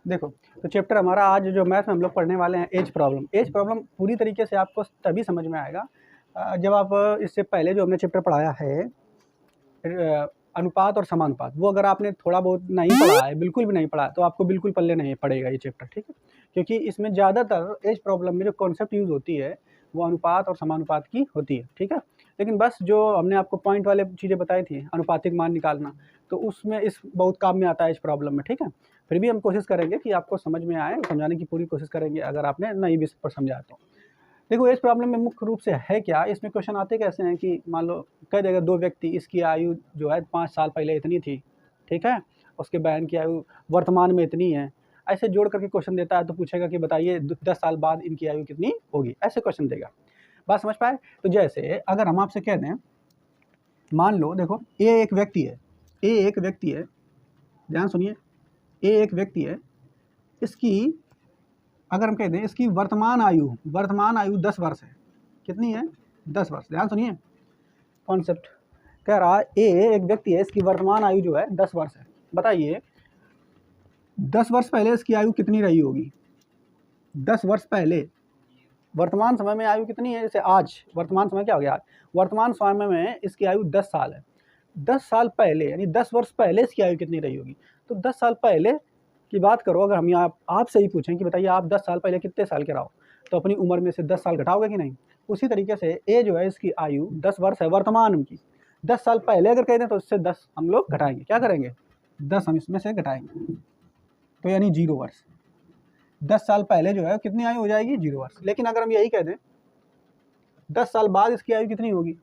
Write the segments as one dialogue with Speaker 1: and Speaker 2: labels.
Speaker 1: देखो, तो चैप्टर हमारा आज जो मैथ में हम लोग पढ़ने वाले हैं एज प्रॉब्लम। एज प्रॉब्लम पूरी तरीके से आपको तभी समझ में आएगा जब आप इससे पहले जो हमने चैप्टर पढ़ाया है अनुपात और समानुपात, वो अगर आपने थोड़ा बहुत नहीं पढ़ा है, बिल्कुल भी नहीं पढ़ा है, तो आपको बिल्कुल पल्ले नहीं पड़ेगा ये चैप्टर, ठीक है। क्योंकि इसमें ज़्यादातर एज प्रॉब्लम में जो कॉन्सेप्ट यूज़ होती है वो अनुपात और समानुपात की होती है, ठीक है। लेकिन बस जो हमने आपको पॉइंट वाले चीज़ें बताई थी, अनुपातिक मान निकालना, तो उसमें इस बहुत काम में आता है इस प्रॉब्लम में, ठीक है। फिर भी हम कोशिश करेंगे कि आपको समझ में आए, समझाने की पूरी कोशिश करेंगे अगर आपने नहीं भी पर समझा तो। देखो, इस प्रॉब्लम में मुख्य रूप से है क्या, इसमें क्वेश्चन आते कैसे हैं कि मान लो कह देगा दो व्यक्ति, इसकी आयु जो है 5 साल पहले इतनी थी, ठीक है, उसके बहन की आयु वर्तमान में इतनी है। ऐसे जोड़ करके क्वेश्चन देता है तो पूछेगा कि बताइए 10 साल बाद इनकी आयु कितनी होगी, ऐसे क्वेश्चन देगा। बात समझ पाए? तो जैसे अगर हम आपसे कह दें, मान लो देखो ए एक व्यक्ति है, ध्यान सुनिए, ए एक व्यक्ति है, इसकी अगर हम कह दें इसकी वर्तमान आयु 10 वर्ष है। कितनी है? 10 वर्ष। ध्यान सुनिए, कॉन्सेप्ट कह रहा है ए एक व्यक्ति है, इसकी वर्तमान आयु जो है 10 वर्ष है। बताइए 10 वर्ष पहले इसकी आयु कितनी रही होगी? 10 वर्ष पहले वर्तमान समय में आयु कितनी है? जैसे आज वर्तमान समय क्या हो गया? आज वर्तमान समय में इसकी आयु 10 साल है। 10 साल पहले यानी 10 वर्ष पहले इसकी आयु कितनी रही होगी? तो 10 साल पहले की बात करो, अगर हम यहाँ आपसे ही पूछें कि बताइए आप 10 साल पहले कितने साल के रहो, तो अपनी उम्र में से 10 साल घटाओगे कि नहीं? उसी तरीके से ए जो है इसकी आयु 10 वर्ष है वर्तमान की। 10 साल पहले अगर कह दें तो इससे 10 हम लोग घटाएंगे। क्या करेंगे? 10 हम इसमें से घटाएंगे, तो यानी 0 वर्ष। 10 साल पहले जो है कितनी आयु हो जाएगी? 0 वर्ष। लेकिन अगर हम यही कह दें 10 साल बाद इसकी आयु कितनी होगी,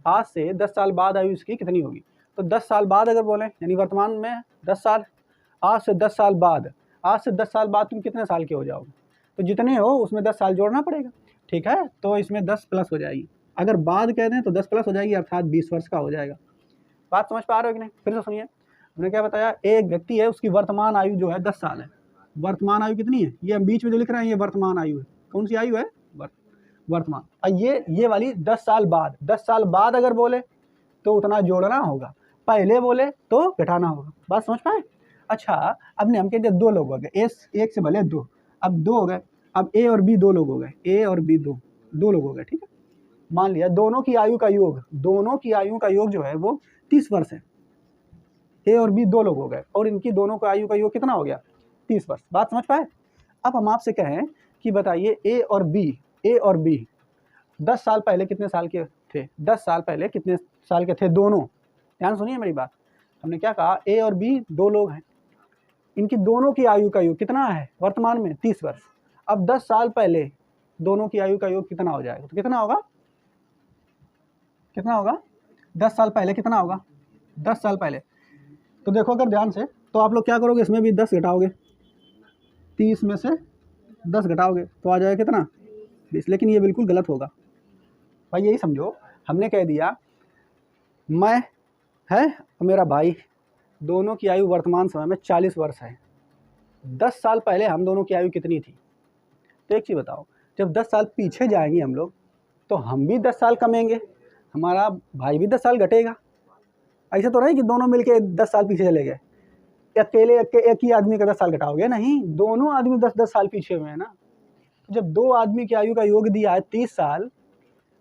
Speaker 1: आज से 10 साल बाद आयु इसकी कितनी होगी, तो 10 साल बाद अगर बोलें यानी वर्तमान में 10 साल, आज से 10 साल बाद, आज से 10 साल बाद तुम कितने साल के हो जाओगे, तो जितने हो उसमें 10 साल जोड़ना पड़ेगा, ठीक है। तो इसमें 10 प्लस हो जाएगी। अगर बाद कह दें तो 10 प्लस हो जाएगी, अर्थात 20 वर्ष का हो जाएगा। बात समझ पा रहे हो कि नहीं? फिर से सुनिए, हमने क्या बताया, एक व्यक्ति है, उसकी वर्तमान आयु जो है 10 साल है। वर्तमान आयु कितनी है? ये हम बीच में जो लिख रहे हैं ये वर्तमान आयु है। कौन सी आयु है? वर्तमान। और ये वाली 10 साल बाद, 10 साल बाद अगर बोले तो उतना जोड़ना होगा, पहले बोले तो घटाना होगा। बात समझ पाए? अच्छा, अब ने हम कहते हैं 2 लोग हो गए, एक से भले 2, अब 2 हो गए, अब ए और बी 2 लोग हो गए, ए और बी 2 लोग हो गए, ठीक है। मान लिया दोनों की आयु का योग जो है वो 30 वर्ष है। ए और बी 2 लोग हो गए और इनकी दोनों का आयु का योग कितना हो गया? 30 वर्ष। बात समझ पाए? अब हम आपसे कहें कि बताइए ए और बी 10 साल पहले कितने साल के थे? 10 साल पहले कितने साल के थे दोनों? ध्यान सुनिए मेरी बात। हमने क्या कहा, ए और बी 2 लोग हैं, इनकी दोनों की आयु का योग कितना है वर्तमान में? 30 वर्ष। अब 10 साल पहले दोनों की आयु का योग कितना हो जाएगा? तो कितना होगा? 10 साल पहले कितना होगा? 10 साल पहले, तो देखो अगर ध्यान से, तो आप लोग क्या करोगे, इसमें भी 10 घटाओगे, 30 में से 10 घटाओगे तो आ जाएगा कितना? 20। लेकिन ये बिल्कुल गलत होगा भाई। यही समझो, हमने कह दिया मैं है और मेरा भाई, दोनों की आयु वर्तमान समय में 40 वर्ष है। 10 साल पहले हम दोनों की आयु कितनी थी? तो एक चीज़ बताओ, जब 10 साल पीछे जाएंगे हम लोग तो हम भी 10 साल कमेंगे, हमारा भाई भी 10 साल घटेगा। ऐसा तो नहीं कि दोनों मिलके 10 साल पीछे चले गए, अकेले एक ही आदमी का 10 साल घटाओगे, नहीं, दोनों आदमी 10-10 साल पीछे हुए हैं ना। जब 2 आदमी की आयु का योग दिया है 30 साल,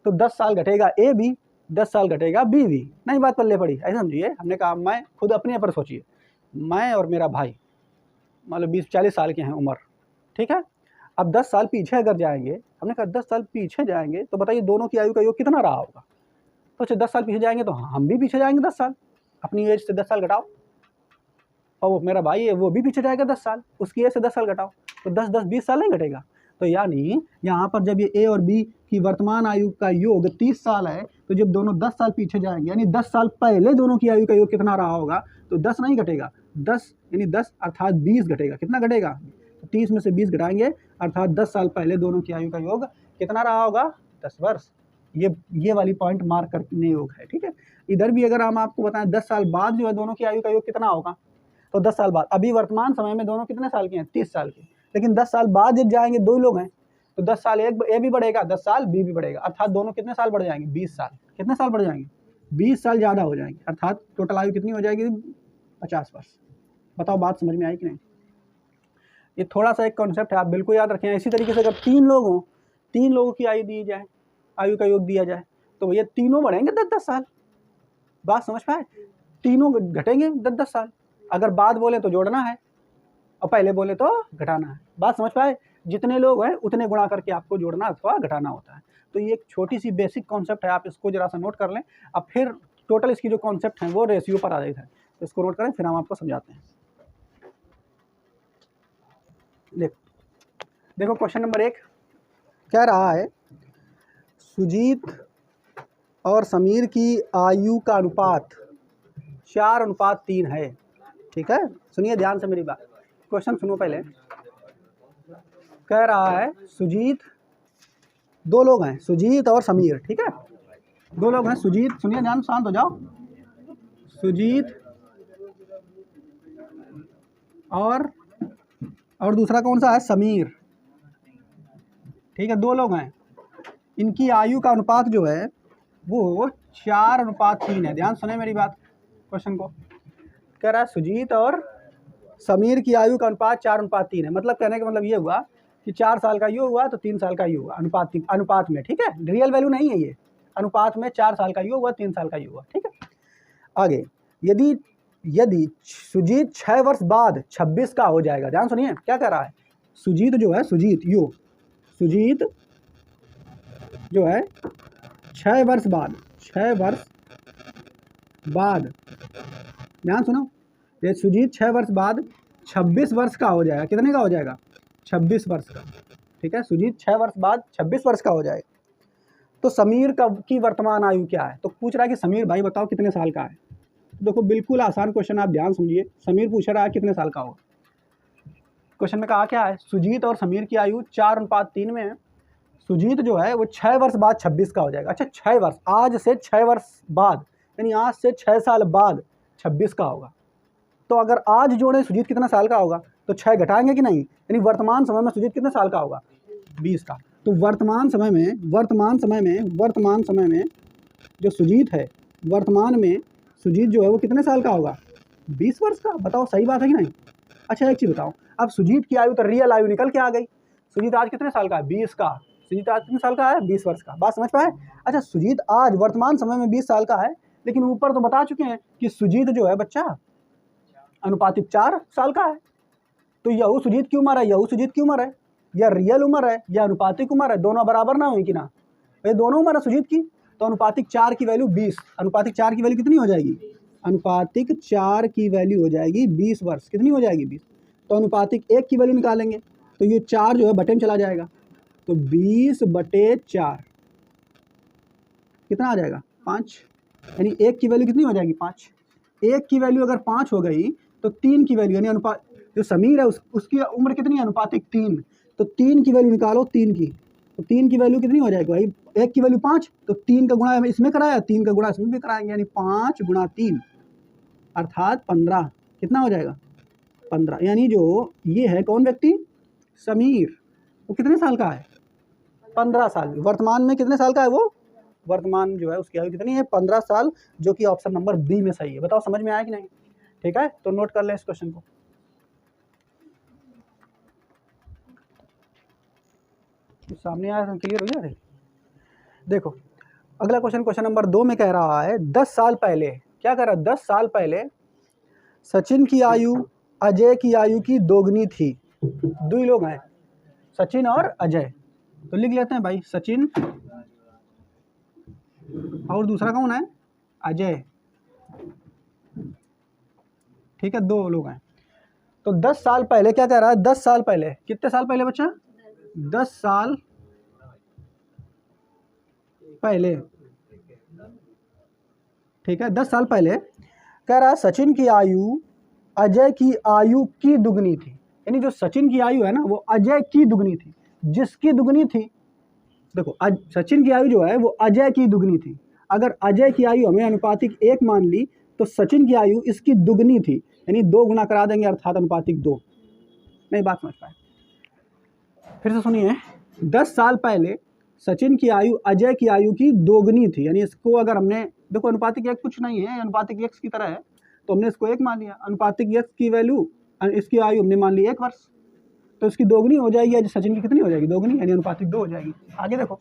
Speaker 1: तो 10 साल घटेगा ए भी, 10 साल घटेगा बी भी। नहीं बात पल्ले पड़ी, ऐसा समझिए। हमने कहा मैं खुद अपने पर सोचिए, मैं और मेरा भाई मान लो 20-40 साल के हैं उम्र, ठीक है। अब 10 साल पीछे अगर जाएंगे, हमने कहा 10 साल पीछे जाएंगे तो बताइए दोनों की आयु का योग कितना रहा होगा? तो 10 साल पीछे जाएंगे तो हम भी पीछे जाएंगे 10 साल, अपनी एज से 10 साल घटाओ, और वो मेरा भाई है वो भी पीछे जाएगा 10 साल, उसकी एज से 10 साल घटाओ, तो 10-10-20 साल नहीं घटेगा। तो यानी यहाँ पर जब ये ए और बी की वर्तमान आयु का योग 30 साल है, तो जब दोनों 10 साल पीछे जाएंगे यानी 10 साल पहले दोनों की आयु का योग कितना रहा होगा? तो 10 नहीं घटेगा, 10 यानी 10 अर्थात 20 घटेगा। कितना घटेगा? तो 30 में से 20 घटाएंगे, अर्थात 10 साल पहले दोनों की आयु का योग कितना रहा होगा? 10 वर्ष। ये वाली पॉइंट मार्क करने योग है, ठीक है। इधर भी अगर हम आपको बताएं 10 साल बाद जो है दोनों की आयु का योग कितना होगा, तो 10 साल बाद, अभी वर्तमान समय में दोनों कितने साल के हैं? 30 साल के। लेकिन 10 साल बाद जब जाएंगे 2 लोग हैं, तो 10 साल एक ए भी बढ़ेगा, 10 साल बी भी बढ़ेगा, अर्थात दोनों कितने साल बढ़ जाएंगे? 20 साल। कितने साल बढ़ जाएंगे? 20 साल ज़्यादा हो जाएंगे, अर्थात टोटल आयु कितनी हो जाएगी? 50 वर्ष। बताओ बात समझ में आई कि नहीं? ये थोड़ा सा एक कॉन्सेप्ट है, आप बिल्कुल याद रखें। इसी तरीके से अगर 3 लोग हों, 3 लोगों की आयु दी जाए, आयु का योग दिया जाए, तो भैया तीनों बढ़ेंगे 10-10 साल। बात समझ पाए? तीनों घटेंगे 10-10 साल। अगर बाद बोले तो जोड़ना है और पहले बोले तो घटाना है। बात समझ पाए? जितने लोग हैं उतने गुणा करके आपको जोड़ना अथवा घटाना होता है। तो ये एक छोटी सी बेसिक कॉन्सेप्ट है, आप इसको जरा सा नोट कर लें। अब फिर टोटल इसकी जो कॉन्सेप्ट है वो रेशियो पर आधारित है, तो इसको नोट करें, फिर हम आपको समझाते हैं। देखो क्वेश्चन नंबर 1 कह रहा है सुजीत और समीर की आयु का अनुपात 4:3 है। ठीक है, सुनिए ध्यान से मेरी बात, क्वेश्चन सुनो पहले। कह रहा है सुजीत, 2 लोग हैं, सुजीत और समीर। ठीक है, 2 लोग हैं, सुजीत, सुनिए ध्यान, शांत हो जाओ। सुजीत और दूसरा कौन सा है? समीर। ठीक है, 2 लोग हैं, इनकी आयु का अनुपात जो है वो 4:3 है। ध्यान सुने मेरी बात, क्वेश्चन को। कह रहा है सुजीत और समीर की आयु का अनुपात 4:3 है। मतलब कहने का मतलब ये हुआ कि 4 साल का ये हुआ तो 3 साल का ये हुआ, अनुपात में। ठीक है, रियल वैल्यू नहीं है ये, अनुपात में 4 साल का ये हुआ, 3 साल का ये हुआ। ठीक है, आगे यदि सुजीत 6 वर्ष बाद 26 का हो जाएगा। ध्यान सुनिए क्या कह रहा है, सुजीत जो है, सुजीत जो है 6 वर्ष बाद, ध्यान सुनो, ये सुजीत 6 वर्ष बाद 26 वर्ष का हो जाएगा। कितने का हो जाएगा? 26 वर्ष का। ठीक है, सुजीत 6 वर्ष बाद 26 वर्ष का हो जाएगा। तो समीर की वर्तमान आयु क्या है? तो पूछ रहा है कि समीर भाई बताओ कितने साल का है। देखो बिल्कुल आसान क्वेश्चन, आप ध्यान समझिए। समीर पूछ रहा है कितने साल का होगा। क्वेश्चन में कहा क्या है, सुजीत और समीर की आयु 4:3 में है। सुजीत जो है वो 6 वर्ष बाद 26 का हो जाएगा। अच्छा, 6 वर्ष, आज से 6 वर्ष बाद, यानी आज से 6 साल बाद 26 का होगा। तो अगर आज जोड़े सुजीत कितना साल का होगा, तो 6 घटाएंगे कि नहीं, यानी वर्तमान समय में सुजीत कितने साल का होगा? 20 का। तो वर्तमान समय में जो सुजीत है, वर्तमान में सुजीत जो है वो कितने साल का होगा? 20 वर्ष का। बताओ सही बात है कि नहीं? अच्छा एक चीज़ बताओ, अब सुजीत की आयु तो रियल आयु निकल के आ गई। सुजीत आज कितने साल का है? 20 का। सुजीत आज कितने साल का है? 20 वर्ष का। बात समझ पाए? अच्छा, सुजीत आज वर्तमान समय में 20 साल का है, लेकिन ऊपर तो बता चुके हैं कि सुजीत जो है बच्चा अनुपातिक 4 साल का है। तो यह सुजीत की उम्र है, यह सुजीत की उम्र है, या रियल उम्र है या अनुपातिक उम्र है, दोनों बराबर ना हुई कि ना? ये दोनों उम्र है सुजीत की। तो अनुपातिक 4 की वैल्यू 20, अनुपातिक 4 की वैल्यू कितनी हो जाएगी? अनुपातिक 4 की वैल्यू हो जाएगी 20 वर्ष। कितनी हो जाएगी? 20। तो अनुपातिक 1 की वैल्यू निकालेंगे तो ये 4 जो है बटे में चला जाएगा, तो 20/4 कितना आ जाएगा? 5। यानी 1 की वैल्यू कितनी हो जाएगी? 5। 1 की वैल्यू अगर 5 हो गई तो 3 की वैल्यू, यानी अनुपात जो समीर है उसकी उम्र कितनी है? अनुपातिक 3। तो 3 की वैल्यू निकालो, 3 की, तो 3 की वैल्यू कितनी हो जाएगी भाई? 1 की वैल्यू 5, तो 3 का गुणा इसमें कराया, 3 का गुणा इसमें भी कराएंगे, यानी 5 × 3 अर्थात 15। कितना हो जाएगा? 15। यानी जो ये है कौन व्यक्ति? समीर, वो कितने साल का है? 15 साल। वर्तमान में कितने साल का है वो? वर्तमान जो है उसकी आयु कितनी है? 15 साल, जो कि ऑप्शन नंबर बी में सही है। बताओ समझ में आया कि नहीं? ठीक है, तो नोट कर लें इस क्वेश्चन को। सामने आया तो क्लियर हो गया? देखो अगला क्वेश्चन, क्वेश्चन नंबर 2 में कह रहा है 10 साल पहले, क्या कह रहा है? 10 साल पहले सचिन की आयु अजय की आयु की दोगुनी थी। 2 लोग हैं, सचिन और अजय, तो लिख लेते हैं भाई, सचिन और दूसरा कौन है? अजय। ठीक है, 2 लोग हैं। तो 10 साल पहले क्या कह रहा है? 10 साल पहले, कितने साल पहले बच्चा? 10 साल पहले। ठीक है, 10 साल पहले कह रहा है सचिन की आयु अजय की आयु की दुगनी थी। यानी जो सचिन की आयु है ना वो अजय की दुगनी थी। जिसकी दुगनी थी, देखो सचिन की आयु जो है वो अजय की दुगनी थी। अगर अजय की आयु हमें अनुपातिक 1 मान ली तो सचिन की आयु इसकी दुगनी थी, यानी 2 गुना करा देंगे अर्थात अनुपातिक 2। नहीं बात समझ पाए? फिर से सुनिए, 10 साल पहले सचिन की आयु अजय की आयु की दोगुनी थी, यानी इसको अगर हमने, देखो अनुपातिक 1 कुछ नहीं है, अनुपातिक x की तरह है, तो हमने इसको 1 मान लिया। अनुपातिक x की वैल्यू, इसकी आयु हमने मान ली 1 वर्ष, तो इसकी दोगुनी हो जाएगी, आज सचिन की कितनी हो जाएगी, दोगुनी, यानी अनुपातिक 2 हो जाएगी। आगे देखो,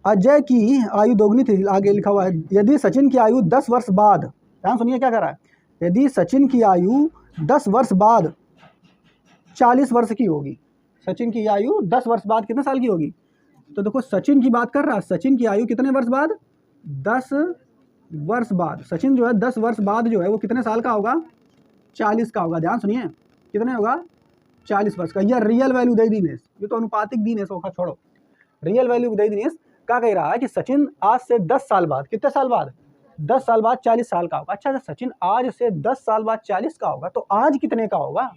Speaker 1: अजय की आयु दोगुनी थी, आगे लिखा हुआ है यदि सचिन की आयु 10 वर्ष बाद, ध्यान सुनिए क्या कह रहा है, यदि सचिन की आयु 10 वर्ष बाद 40 वर्ष की होगी, सचिन की आयु 10 वर्ष बाद कितने साल की होगी, तो देखो सचिन की बात कर रहा है, सचिन की आयु कितने वर्ष बाद, 10 वर्ष बाद, सचिन जो है 10 वर्ष बाद जो है वो कितने साल का होगा, 40 का होगा। ध्यान सुनिए कितने होगा, 40 वर्ष का। यह रियल वैल्यू दे दी ने, ये तो अनुपातिक दी ने, सोखा छोड़ो, रियल वैल्यू दे दी ने। क्या कह रहा है कि सचिन आज से 10 साल बाद, कितने साल बाद, 10 साल बाद 40 साल का होगा। अच्छा, सचिन आज से 10 साल बाद 40 का होगा, तो आज कितने का होगा,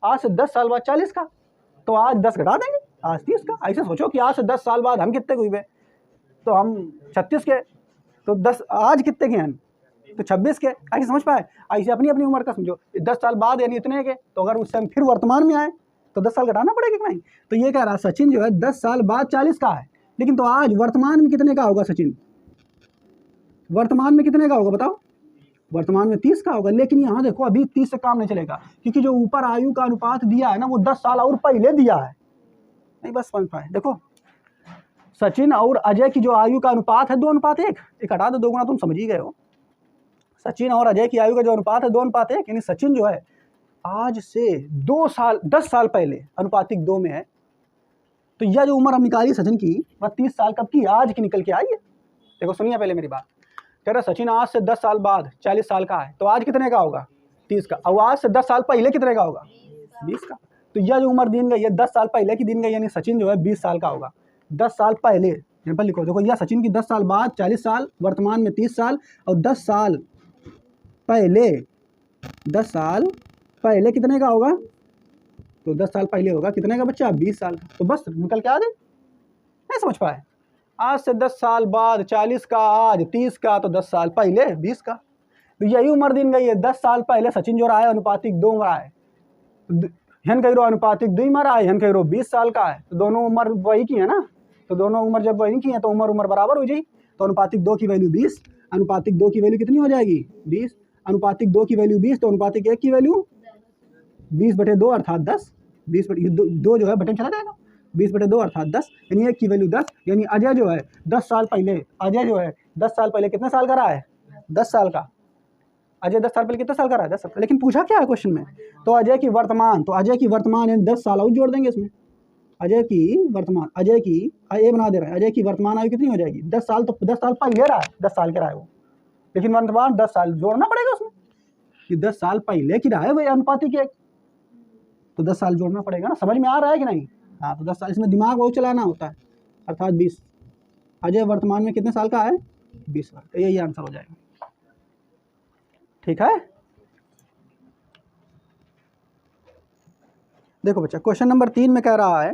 Speaker 1: आज से 10 साल बाद 40 का, तो आज 10 घटा देंगे, आज 30 का। ऐसे सोचो कि आज से 10 साल बाद हम कितने हुए, तो हम 36 के, तो 10 आज कितने के हैं, तो 26 के। ऐसे समझ पाए, ऐसे अपनी अपनी उम्र का समझो, 10 साल बाद यानी इतने के, तो अगर उस टाइम फिर वर्तमान में आए तो 10 साल घटाना पड़ेगा कि नहीं। तो ये कह रहा सचिन जो है 10 साल बाद 40 का है, लेकिन तो आज वर्तमान में कितने का होगा सचिन, वर्तमान में कितने का होगा बताओ, वर्तमान में 30 का होगा। लेकिन यहाँ देखो अभी 30 से काम नहीं चलेगा, क्योंकि जो ऊपर आयु का अनुपात दिया है ना वो 10 साल और पहले दिया है, नहीं बस समझ पाए। देखो सचिन और अजय की जो आयु का अनुपात है 2:1, एक हटा दो, 2 गुना, तुम समझ ही गए हो। सचिन और अजय की आयु का जो अनुपात है 2:1, यानी सचिन जो है आज से 10 साल पहले अनुपातिक 2 में है। तो यह जो उम्र हम निकाली सचिन की वह 30 साल कब की, आज की निकल के आई है। देखो सुनिए पहले मेरी बात, कह रहा सचिन आज से 10 साल बाद 40 साल का है, तो आज कितने का होगा, 30 का। और आज से 10 साल पहले कितने का होगा, 20 का। तो यह जो उम्र दिन गई है 10 साल पहले की दिन गई, यानी सचिन जो है 20 साल का होगा। 10 साल पहले यहाँ पर लिखो, देखो यह सचिन की 10 साल बाद 40 साल, वर्तमान में 30 साल, और 10 साल पहले, 10 साल पहले कितने का होगा, तो 10 साल पहले होगा कितने का बच्चा, 20 साल का। तो बस निकल के आ गए, नहीं समझ पाए। आज से 10 साल बाद 40 का, आज 30 का, तो 10 साल पहले 20 का। तो यही उम्र दिन गई है, 10 साल पहले सचिन जो रहा है अनुपातिक 2 रहा है, हन कह रो अनुपातिक 2 में रहा है, हन कह रो 20 साल का है, तो दोनों उम्र वही की है ना, तो दोनों उम्र जब वही की है तो उम्र बराबर हो जाएगी। तो अनुपातिक 2 की वैल्यू 20, अनुपातिक 2 की वैल्यू कितनी हो जाएगी, 20, अनुपातिक 2 की वैल्यू 20, तो अनुपातिक 1 की वैल्यू 20/2 अर्थात 10, 20/2 जो है बटन चला जाएगा, 20/2 अर्थात 10, यानी 1 की वैल्यू 10। यानी अजय जो है 10 साल पहले, अजय जो है 10 साल पहले कितने साल का रहा है, 10 साल का। अजय 10 साल पहले कितने साल का रहा है, 10 साल। लेकिन पूछा क्या है क्वेश्चन में, तो अजय की वर्तमान, तो अजय की वर्तमान यानी 10 साल और जोड़ देंगे इसमें, अजय की वर्तमान, अजय की ये बना दे रहे हैं, अजय की वर्तमान आयु कितनी हो जाएगी, 10 साल। तो 10 साल पहले रहा है, 10 साल के रहा है वो, लेकिन वर्तमान 10 साल जोड़ना पड़ेगा उसमें, कि 10 साल पहले की रहा है वही अनुपातिक 1, तो 10 साल जोड़ना पड़ेगा ना। समझ में आ रहा है कि नहीं, हाँ। तो 10 साल, इसमें दिमाग बहुत चलाना होता है, अर्थात 20। अजय वर्तमान में कितने साल का है, 20 साल। तो यही आंसर हो जाएगा, ठीक है। देखो बच्चा क्वेश्चन नंबर 3 में कह रहा है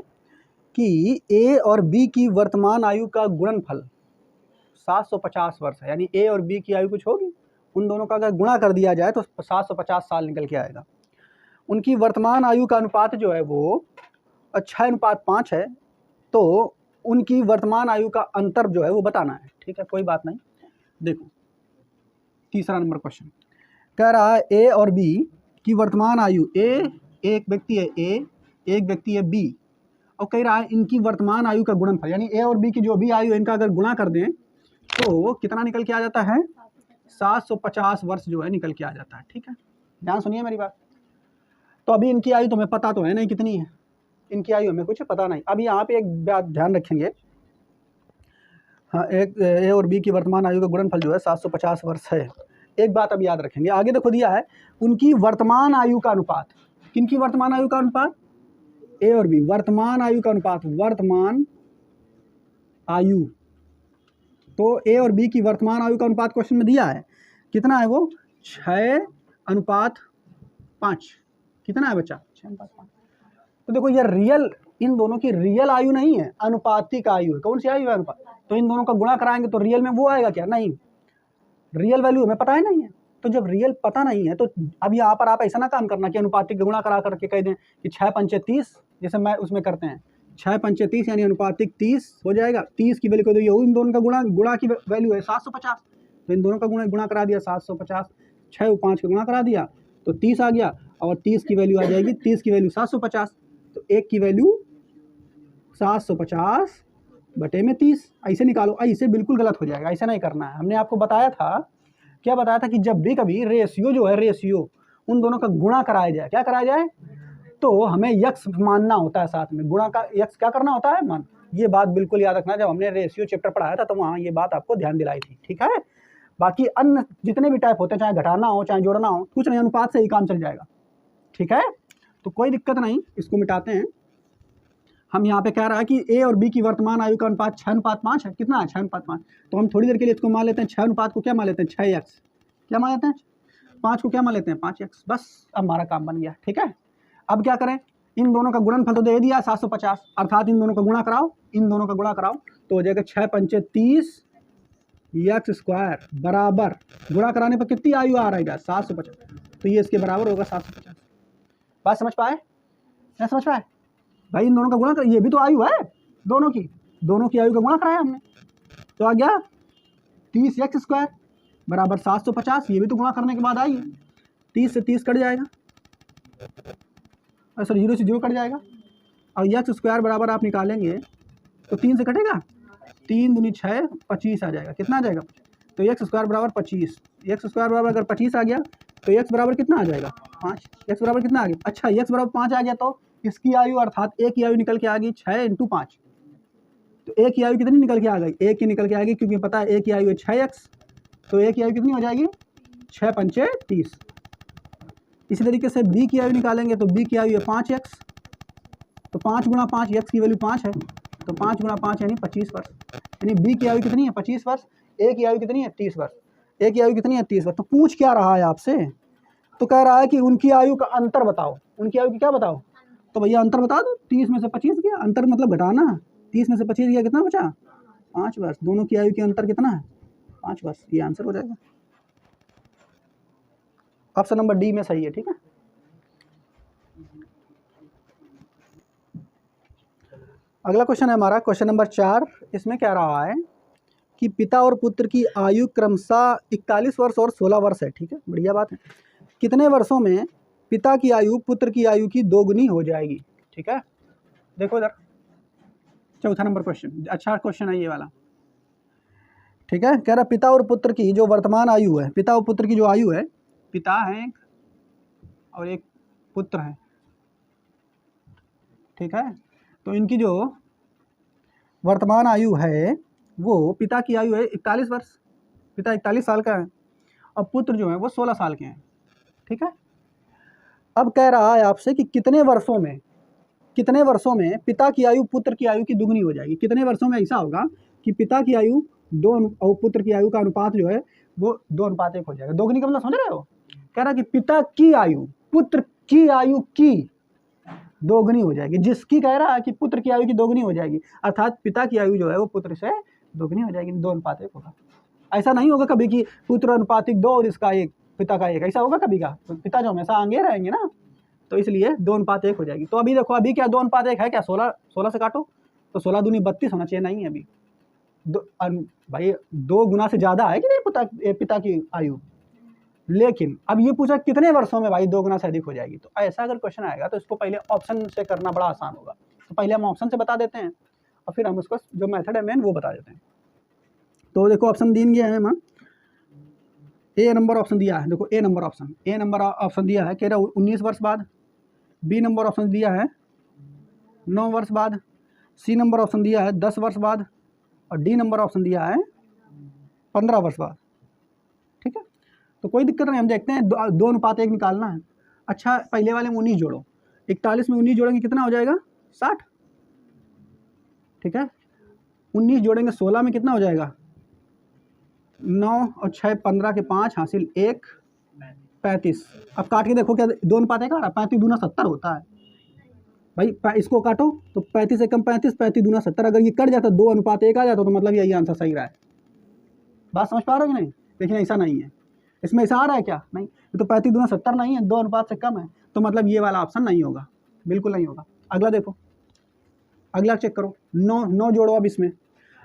Speaker 1: कि ए और बी की वर्तमान आयु का गुणनफल 750 वर्ष है, यानी ए और बी की आयु कुछ होगी, उन दोनों का अगर गुणा कर दिया जाए तो 750 साल निकल के आएगा। उनकी वर्तमान आयु का अनुपात जो है वो 6:5 है, तो उनकी वर्तमान आयु का अंतर जो है वो बताना है, ठीक है, कोई बात नहीं। देखो तीसरा नंबर क्वेश्चन कह रहा है ए और बी की वर्तमान आयु, एक व्यक्ति है ए, एक व्यक्ति है बी, और कह रहा है इनकी वर्तमान आयु का गुणनफल, यानी ए और बी की जो भी आयु है इनका अगर गुणा कर दें तो कितना निकल के आ जाता है, 750 वर्ष जो है निकल के आ जाता है, ठीक है। ध्यान सुनिए मेरी बात। तो अभी इनकी आयु तुम्हें पता तो है नहीं कितनी है, इनकी आयु हमें कुछ पता नहीं। अभी यहाँ पे एक बात ध्यान रखेंगे, हाँ, एक ए और बी की वर्तमान आयु का गुणनफल जो है 750 वर्ष है। एक बात अब याद रखेंगे, आगे देखो दिया है उनकी वर्तमान आयु का अनुपात, किनकी वर्तमान आयु का अनुपात, ए और बी, वर्तमान आयु का अनुपात, वर्तमान आयु, तो ए और बी की वर्तमान आयु का अनुपात क्वेश्चन में दिया है, कितना है वो, 6:5। कितना है बच्चा, 6:5। तो देखो ये रियल, इन दोनों की रियल आयु नहीं है, अनुपातिक आयु है। कौन सी आयु है, अनुपात। तो इन दोनों का गुणा कराएंगे तो रियल में वो आएगा क्या, नहीं, रियल वैल्यू हमें पता ही नहीं है। तो जब रियल पता नहीं है तो अब यहाँ पर आप ऐसा ना काम करना कि अनुपातिक गुणा करा करके कह दें कि 6×5 = 30, जैसे मैं उसमें करते हैं 6×5 = 30, यानी अनुपातिक 30 हो जाएगा। 30 की वैल्यू को तो इन दोनों का गुणा की वैल्यू है 750, तो इन दोनों का गुणा करा दिया 750, 6 और 5 का गुणा करा दिया तो 30 आ गया। और 30 की वैल्यू आ जाएगी, 30 की वैल्यू 750, तो 1 की वैल्यू 750 बटे में 30, ऐसे निकालो। ऐसे बिल्कुल गलत हो जाएगा, ऐसे नहीं करना है। हमने आपको बताया था, क्या बताया था कि जब भी कभी रेशियो जो है, रेशियो उन दोनों का गुणा कराया जाए, क्या कराया जाए, तो हमें यक्स मानना होता है साथ में, गुणा का यक्स क्या करना होता है, मान। ये बात बिल्कुल याद रखना, जब हमने रेशियो चैप्टर पढ़ाया था तो वहाँ ये बात आपको ध्यान दिलाई थी, ठीक है। बाकी अन्य जितने भी टाइप होते हैं, चाहे घटाना हो चाहे जोड़ना हो, कुछ नहीं, अनुपात से ही काम चल जाएगा, ठीक है। तो कोई दिक्कत नहीं, इसको मिटाते हैं हम। यहाँ पे कह रहा है कि ए और बी की वर्तमान आयु का अनुपात 6:5 है। कितना है, 6:5। तो हम थोड़ी देर के लिए इसको मान लेते हैं 6 अनुपात को क्या मान लेते हैं, 6x, क्या मान लेते हैं, 5 को क्या मान लेते हैं, 5x। बस अब हमारा काम बन गया, ठीक है। अब क्या करें, इन दोनों का गुणनफल तो दे दिया 750, अर्थात इन दोनों का गुणा कराओ, इन दोनों का गुणा कराओ तो हो जाएगा 6 पंचे 30 x स्क्वायर बराबर, गुणा कराने पर कितनी आयु आ रहा है, 750, तो ये इसके बराबर होगा 750। बात समझ पाए, नहीं समझ पाए भाई, इन दोनों का गुणा कर, ये भी तो आयु है दोनों की आयु का गुणा कराया हमने, तो आ गया 30x स्क्वायर बराबर 750, ये भी तो गुणा करने के बाद आई है, 30 से 30 कट जाएगा, सर 0 से 0 कट जाएगा, और x स्क्वायर बराबर आप निकालेंगे तो 3 से कटेगा, 3 दूनी 6, 25 आ जाएगा, कितना आ जाएगा, तो x स्क्वायर बराबर 25, x स्क्वायर बराबर अगर 25 आ गया तो x बराबर कितना आ जाएगा, 5, x बराबर कितना आ गया, अच्छा x बराबर 5 आ गया, तो इसकी आयु अर्थात a की आयु निकल के आ गई 6 × 5, तो a की आयु कितनी निकल के आ गई, a की निकल के आ गई, क्योंकि पता है a की आयु है 6x, तो a की आयु कितनी हो जाएगी, 6 पंचे 30। इसी तरीके से b की आयु निकालेंगे तो b की आयु है 5x, तो 5 × 5, x की वैल्यू 5 है, तो 5 × 5 यानी 25 वर्ष, यानी b की आयु कितनी है, 25 वर्ष, a की आयु कितनी है, 30 वर्ष, a की आयु कितनी है, 30 वर्ष। तो पूछ क्या रहा है आपसे, तो कह रहा है कि उनकी आयु का अंतर बताओ, उनकी आयु की क्या बताओ, तो भैया अंतर बता दो, 30 में से 25 गया, अंतर मतलब घटाना, 30 में से 25 गया, कितना बचा, 5 वर्ष, दोनों की आयु के अंतर कितना है, 5 वर्ष, ये आंसर हो जाएगा। ऑप्शन नंबर डी में सही है, ठीक है। अगला क्वेश्चन है हमारा क्वेश्चन नंबर 4, इसमें क्या रहा है कि पिता और पुत्र की आयु क्रमशः 41 वर्ष और 16 वर्ष है, ठीक है, बढ़िया बात है। कितने वर्षों में पिता की आयु पुत्र की आयु की दोगुनी हो जाएगी, ठीक है। देखो इधर चौथा नंबर क्वेश्चन, अच्छा क्वेश्चन है ये वाला, ठीक है। कह रहा पिता और पुत्र की जो वर्तमान आयु है, पिता और पुत्र की जो आयु है, पिता है और एक पुत्र है, ठीक है, तो इनकी जो वर्तमान आयु है वो, पिता की आयु है 41 वर्ष, पिता 41 साल का है, और पुत्र जो है वो 16 साल के हैं, ठीक है। अब कह रहा है आपसे कि कितने वर्षों में पिता की आयु पुत्र की आयु की दुगनी हो जाएगी, कितने वर्षों में ऐसा होगा कि पिता की आयु 2 और पुत्र की आयु का अनुपात जो है वो 2:1 हो जाएगा। दोगुनी का मतलब समझ रहे हो, कह रहा कि पिता की आयु पुत्र की आयु की दोगुनी हो जाएगी, जिसकी कह रहा है कि पुत्र की आयु की दोगुनी हो जाएगी, अर्थात पिता की आयु जो है वो पुत्र से दोगुनी हो जाएगी, 2:1 होगा। ऐसा नहीं होगा कभी कि पुत्र अनुपातिक 2 और इसका 1, पिता का 1, ऐसा होगा कभी का, तो पिता जो हमेशा आगे रहेंगे ना, तो इसलिए 2:1 हो जाएगी। तो अभी देखो, अभी क्या 2:1 है क्या, 16 से काटो तो 16 दूनी 32 होना चाहिए, नहीं है अभी भाई 2 गुना से ज़्यादा है कि नहीं पिता की आयु, लेकिन अब ये पूछा कितने वर्षों में भाई 2 गुना से अधिक हो जाएगी। तो ऐसा अगर क्वेश्चन आएगा तो इसको पहले ऑप्शन से करना बड़ा आसान होगा, तो पहले हम ऑप्शन से बता देते हैं और फिर हम उसको जो मेथड है मेन वो बता देते हैं। तो देखो ऑप्शन दिए हैं हम, ए नंबर ऑप्शन दिया है, देखो ए नंबर ऑप्शन दिया है, कह रहा 19 वर्ष बाद, बी नंबर ऑप्शन दिया है 9 वर्ष बाद, सी नंबर ऑप्शन दिया है 10 वर्ष बाद, और डी नंबर ऑप्शन दिया है 15 वर्ष बाद, ठीक है। तो कोई दिक्कत नहीं, हम देखते हैं 2:1 निकालना है। अच्छा पहले वाले में 19 जोड़ो, 41 में 19 जोड़ेंगे कितना हो जाएगा, 60, ठीक है। 19 जोड़ेंगे 16 में कितना हो जाएगा, 9 और 6 15 के 5 हासिल 1 35। अब काट के देखो क्या 2:1 आ रहा है, 35 दूना 70 होता है भाई, इसको काटो तो 35 से कम 35, 35 दूना 70, अगर ये कट जाता 2:1 आ जाता तो मतलब यही आंसर सही रहा है। बात समझ पा रहे हो कि नहीं, लेकिन ऐसा नहीं है, इसमें ऐसा आ रहा है क्या, नहीं, ये तो 35 दूना 70 नहीं है, 2 से कम है, तो मतलब ये वाला ऑप्शन नहीं होगा, बिल्कुल नहीं होगा। अगला देखो, अगला चेक करो, 9 जोड़ो, अब इसमें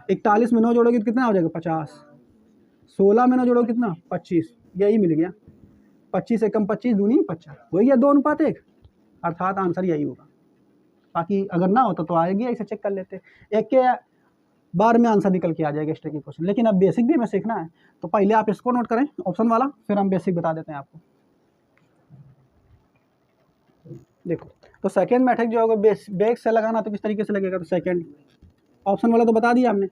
Speaker 1: 41 में 9 जोड़ोगे तो कितना हो जाएगा 50, 16 में 9 जोड़ो कितना 25, यही मिल गया। 25 से कम 25 दूनी 50, वही है 2:1, अर्थात आंसर यही होगा। बाकी अगर ना होता तो आएगी, ऐसे चेक कर लेते, एक के बार में आंसर निकल के आ जाएगा इस तरह के क्वेश्चन। लेकिन अब बेसिक भी हमें सीखना है, तो पहले आप इसको नोट करें ऑप्शन वाला, फिर हम बेसिक बता देते हैं आपको। देखो तो सेकेंड मैट्रिक जो होगा बेस से लगाना तो किस तरीके से लगेगा, तो सेकेंड ऑप्शन वाला तो बता दिया हमने,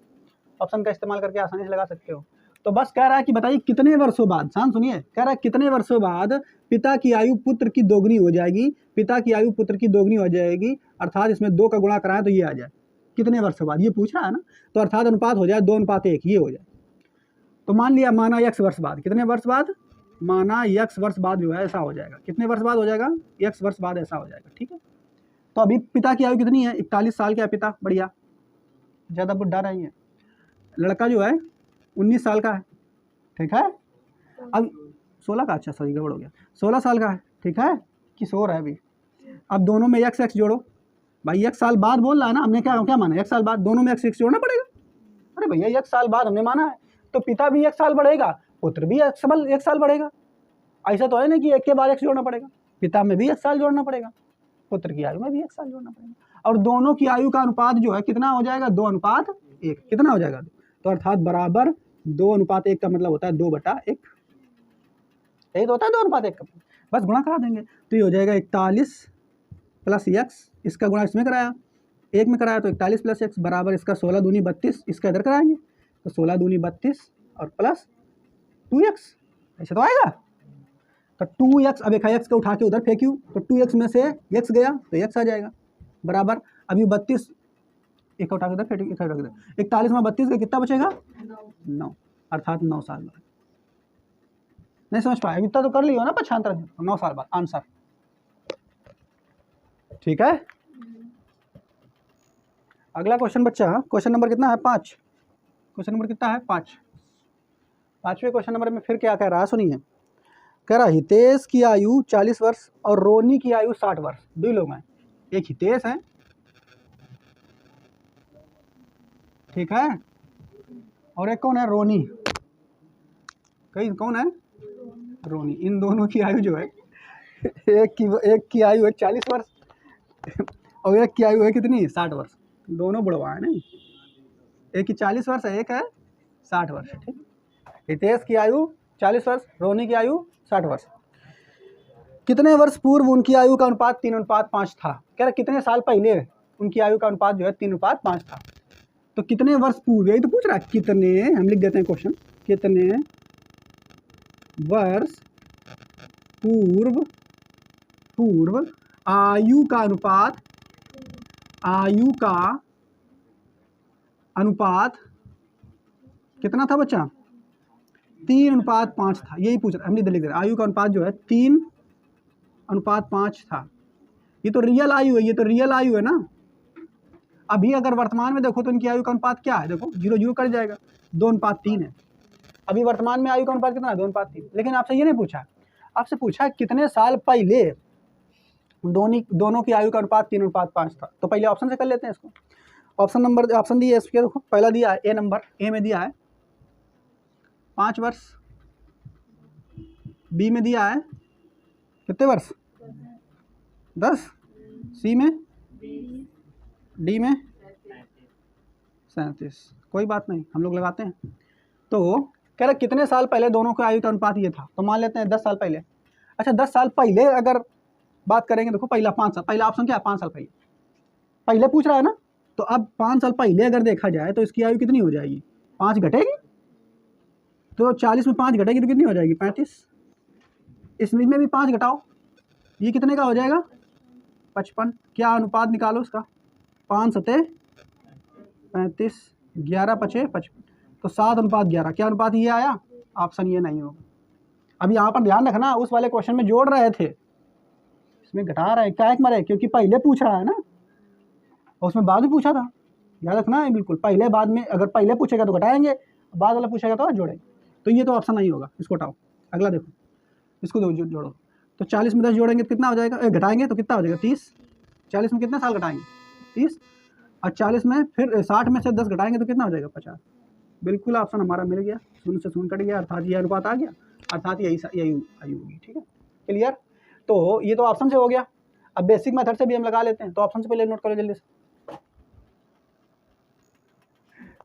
Speaker 1: ऑप्शन का इस्तेमाल करके आसानी से लगा सकते हो। तो बस कह रहा है कि बताइए कितने वर्षों बाद, शांत सुनिए, कह रहा है कितने वर्षों बाद पिता की आयु पुत्र की दोगुनी हो जाएगी, पिता की आयु पुत्र की दोगुनी हो जाएगी, अर्थात इसमें 2 का गुणा कराएं तो ये आ जाए, कितने वर्षों बाद ये पूछ रहा है ना, तो अर्थात अनुपात हो जाए 2:1, ये हो जाए। तो मान लिया, माना x वर्ष बाद, कितने वर्ष बाद, माना x वर्ष बाद जो है ऐसा हो जाएगा, कितने वर्ष बाद हो जाएगा, x वर्ष बाद ऐसा हो जाएगा, ठीक है। तो अभी पिता की आयु कितनी है, 41 साल का है पिता, बढ़िया, ज़्यादा बुढ़ा नहीं है। लड़का जो है 19 साल का है, ठीक है। अब 16 का, अच्छा सॉरी गड़बड़ हो गया, 16 साल का है, ठीक है, किशोर है अभी। अब दोनों में x जोड़ो, भाई 1 साल बाद बोल रहा है ना, हमने क्या माना, 1 साल बाद, दोनों में x जोड़ना पड़ेगा। अरे भैया 1 साल बाद हमने माना है, तो पिता भी 1 साल बढ़ेगा, पुत्र भी 1 साल बढ़ेगा। ऐसा तो है ना कि एक के बाद x जोड़ना पड़ेगा, पिता में भी 1 साल जोड़ना पड़ेगा, पुत्र की आयु में भी 1 साल जोड़ना पड़ेगा, और दोनों की आयु का अनुपात जो है कितना हो जाएगा, 2:1, कितना हो जाएगा, तो अर्थात बराबर 2:1 का मतलब होता है 2/1, यही तो होता है 2:1 का, बस गुणा करा देंगे तो ये हो जाएगा 41 प्लस x, इसका गुणा इसमें कराया, 1 में कराया तो 41 प्लस x बराबर इसका 16 दूनी 32, इसका इधर कराएंगे तो 16 दूनी 32 और प्लस 2x, ऐसे तो आएगा। तो 2x, अब एक x का उठा के उधर फेंक्यू तो 2x में से x गया तो x आ जाएगा, बराबर अभी 32, एक उठा के उधर फेंक, 41 में 32 का कितना बचेगा, 9, अर्थात 9 साल बाद। नहीं समझ पाए, इतना तो कर लियो ना पक्षांतर, 9 साल बाद आंसर, ठीक है। अगला क्वेश्चन बच्चा, क्वेश्चन नंबर कितना है, 5, क्वेश्चन नंबर कितना है, 5। 5वें क्वेश्चन नंबर में फिर क्या कह रहा है, सुनिए, कह रहा हितेश की आयु 40 वर्ष और रोनी की आयु 60 वर्ष, 2 लोग हैं, एक हितेश है, ठीक है, और एक कौन है, रोनी, कहीं कौन है, रोनी। इन दोनों की आयु जो है एक की आयु है 40 वर्ष और एक की आयु है कितनी, 60 वर्ष, दोनों बुढ़वा है नहीं, एक की 40 वर्ष है, एक है 60 वर्ष, ठीक। हितेश की आयु 40 वर्ष, रोनी की आयु 60 वर्ष। कितने वर्ष पूर्व उनकी आयु का अनुपात 3:5 था, कह रहा कितने साल पहले उनकी आयु का अनुपात जो है 3:5 था। तो कितने वर्ष पूर्व, यही तो पूछ रहा है, कितने, हम लिख देते हैं क्वेश्चन, कितने वर्ष पूर्व आयु का अनुपात कितना था बच्चा, 3:5 था, यही पूछ रहा है, हमने लिख दिया, आयु का अनुपात जो है 3:5 था। ये तो रियल आयु है, ये तो रियल आयु है ना। अभी अगर वर्तमान में देखो तो इनकी आयु का अनुपात क्या है, देखो 0 कट जाएगा, 2:3 है। अभी वर्तमान में आयु का अनुपात कितना है, 2:3। लेकिन आपसे ये नहीं पूछा, आपसे पूछा कितने साल पहले दोनों की आयु का अनुपात 3:5 था। तो पहले ऑप्शन से कर लेते हैं इसको, ऑप्शन दिए इसके, देखो पहला दिया है ए नंबर, ए में दिया है 5 वर्ष, बी में दिया है कितने वर्ष, 10, सी में, डी में 37, कोई बात नहीं, हम लोग लगाते हैं। तो कह रहे कितने साल पहले दोनों के आयु का अनुपात ये था, तो मान लेते हैं 10 साल पहले। अच्छा 10 साल पहले अगर बात करेंगे, देखो पहला 5 साल, पहला ऑप्शन क्या है, 5 साल पहले पूछ रहा है ना। तो अब 5 साल पहले अगर देखा जाए तो इसकी आयु कितनी हो जाएगी, 5 घटेगी, तो 40 में 5 घटेगी तो कितनी हो जाएगी, 35। इसमें भी 5 घटाओ, ये कितने का हो जाएगा, 55। क्या अनुपात निकालो इसका, 5 सते 35, 11 पचे 55, तो 7:11। क्या अनुपात ये आया, ऑप्शन ये नहीं होगा। अब यहाँ पर ध्यान रखना, उस वाले क्वेश्चन में जोड़ रहे थे, इसमें घटा रहे हैं, क्या एक मरे, क्योंकि पहले पूछ रहा है ना, और उसमें बाद में पूछा था, याद रखना है बिल्कुल। पहले बाद में, अगर पहले पूछेगा तो घटाएंगे, बाद वाला पूछेगा तो जोड़ेंगे, तो ये तो ऑप्शन नहीं होगा, इसको हटाओ। अगला देखो, इसको जोड़ो, तो 40 में 10 जोड़ेंगे तो कितना हो जाएगा, घटाएंगे तो कितना हो जाएगा, 30। 40 में कितने साल घटाएंगे, 30, और 40 में फिर 60 में से 10 घटाएंगे तो कितना हो जाएगा, 50। बिल्कुल ऑप्शन हमारा मिल गया, 0 से 0 कट गया, अर्थात ये अनुपात आ गया। अर्थात यही आयु होगी। ठीक है, क्लियर। तो ये तो ऑप्शन से हो गया। अब बेसिक मेथड से भी हम लगा लेते हैं, तो ऑप्शन से पहले नोट करो जल्दी से।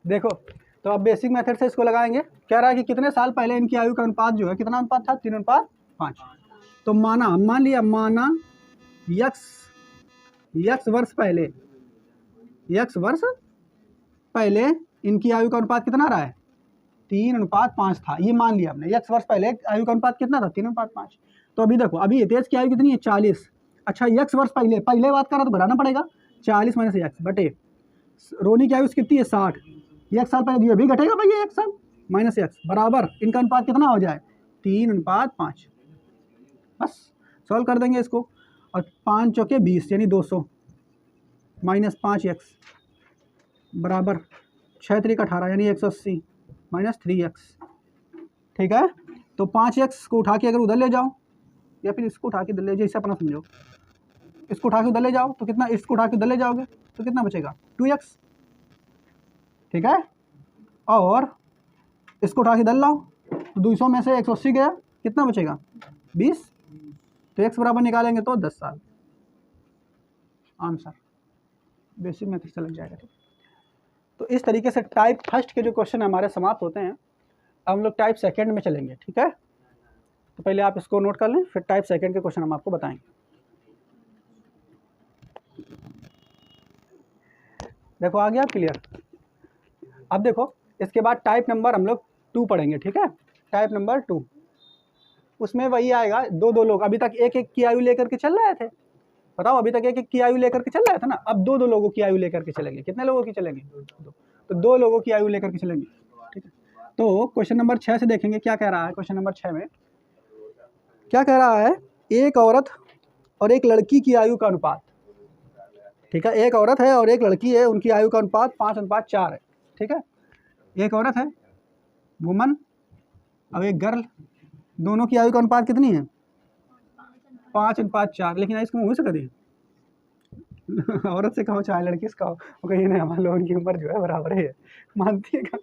Speaker 1: देखो, तो अब बेसिक मेथड से इसको लगाएंगे। कह रहा है कि कितने साल पहले इनकी आयु का अनुपात जो है, कितना अनुपात था, 3:5। तो मान लिया यक्स वर्ष पहले इनकी आयु का अनुपात कितना रहा है, 3:5 था। ये मान लिया हमने, यक्स वर्ष पहले आयु का अनुपात कितना था, 3:5। तो अभी देखो, अभी हितेश की आयु कितनी है, 40। अच्छा, यक्स वर्ष पहले बात कर रहा तो बढ़ाना पड़ेगा, 40 - यक्स बटे रोनी की आयु कितनी है, 60। एक साल पहले, ये भी घटेगा भाई, 1 साल - यक्स बराबर इनका अनुपात कितना हो जाए, 3:5। बस सॉल्व कर देंगे इसको, और 5 चौके 20 यानी 200 -5 यक्स बराबर 6 3 18 यानी 180 -3 यक्स। ठीक है, तो 5 यक्स को उठा के अगर उधर ले जाओ, या फिर इसको उठा के उधर ले जाओ, इसे अपना समझो, इसको उठा के उधर ले जाओ तो कितना, इसको उठा के उधर ले जाओगे तो कितना बचेगा, 2 यक्स। ठीक है, और इसको उठा के इधर लाओ तो 200 में से 180 गया, कितना बचेगा, 20। तो एक्स बराबर निकालेंगे तो 10 साल। आंसर बेसिक मेथड से लग जाएगा। तो इस तरीके से टाइप फर्स्ट के जो क्वेश्चन हमारे समाप्त होते हैं। अब हम लोग टाइप सेकंड में चलेंगे। ठीक है, तो पहले आप इसको नोट कर लें, फिर टाइप सेकंड के क्वेश्चन हम आपको बताएंगे। देखो आ गया क्लियर। अब देखो, इसके बाद टाइप नंबर हम लोग 2 पढ़ेंगे। ठीक है, टाइप नंबर 2, उसमें वही आएगा, दो लोग अभी तक एक की आयु लेकर के चल रहे थे। बताओ, अभी तक एक की आयु लेकर के चल रहे थे ना, अब दो लोगों की आयु लेकर के चलेंगे। कितने लोगों की चलेंगे, 2। तो 2 लोगों की आयु लेकर के चलेंगे। ठीक है, तो क्वेश्चन नंबर 6 से देखेंगे क्या कह रहा है। क्वेश्चन नंबर 6 में क्या कह रहा है, एक औरत और एक लड़की की आयु का अनुपात। ठीक है, एक औरत है और एक लड़की है, उनकी आयु का अनुपात 5:4 है। ठीक है, एक औरत है वुमन और एक गर्ल, दोनों की आयु का अनुपात कितनी है, 5:4। लेकिन इसको मुँह से करिए औरत से कहो चाहे लड़की से कहो, वो कहिए नहीं, हमारे लोगों की उम्र जो है बराबर ही है, मानती है क्या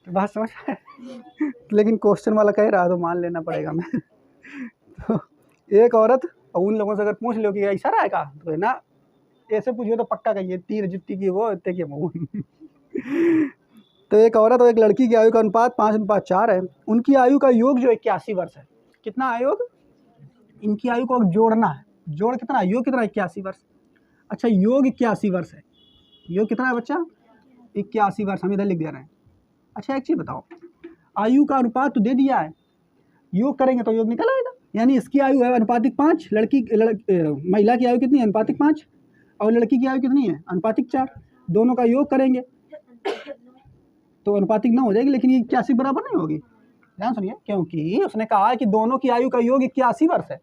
Speaker 1: तो बात समझ आए। लेकिन क्वेश्चन वाला कह रहा है तो मान लेना पड़ेगा मैं तो एक औरत, और उन लोगों से अगर पूछ लो कि ऐसा रहा है का, तो है ना, ऐसे पूछिए तो पक्का कहिए, तीर जुत्ती की वो इतने की मुँह तो एक औरत और एक लड़की की आयु का अनुपात 5:4 है। उनकी आयु का योग जो 81 वर्ष है। कितना आयोग, इनकी आयु को जोड़ना है, जोड़ कितना, योग कितना, 81 वर्ष। अच्छा, योग 81 वर्ष है, योग कितना है बच्चा, 81 वर्ष, हम इधर लिख दे रहे हैं। अच्छा, एक चीज़ बताओ, आयु का अनुपात तो दे दिया है, योग करेंगे तो योग निकल आएगा। यानी इसकी आयु है अनुपातिक 5, महिला की आयु कितनी है, अनुपातिक 5, और लड़की की आयु कितनी है, अनुपातिक 4। दोनों का योग करेंगे तो अनुपातिक 9 हो जाएगी, लेकिन ये 81 बराबर नहीं होगी। ध्यान सुनिए, क्योंकि उसने कहा है कि दोनों की आयु का योग 81 वर्ष है,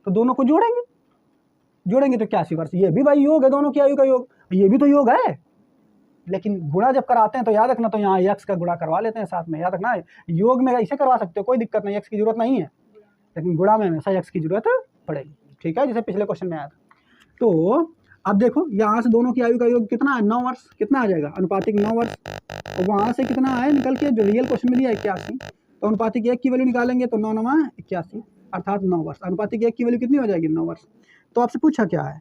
Speaker 1: तो दोनों को जोड़ेंगे तो 81 वर्ष। ये भी भाई योग है, दोनों की आयु का योग, ये भी तो योग है। लेकिन गुणा जब कराते हैं तो याद रखना, तो यहाँ यक्स का गुणा करवा लेते हैं साथ में, याद रखना। योग में ऐसे करवा सकते हो, कोई दिक्कत नहीं, यक्स की जरूरत नहीं है, लेकिन गुणा में हमेशा यक्स की जरूरत पड़ेगी। ठीक है, जैसे पिछले क्वेश्चन में आया था। तो अब देखो, यहाँ से दोनों की आयु का योग कितना है, 9 वर्ष, कितना आ जाएगा, अनुपातिक 9 वर्ष। तो वहाँ से कितना है निकल के, जो रियल क्वेश्चन में दिया 81, तो अनुपातिक 1 की वैल्यू निकालेंगे तो 9 9 81, अर्थात 9 वर्ष। अनुपातिक 1 की वैल्यू कितनी हो जाएगी, 9 वर्ष। तो आपसे पूछा क्या है,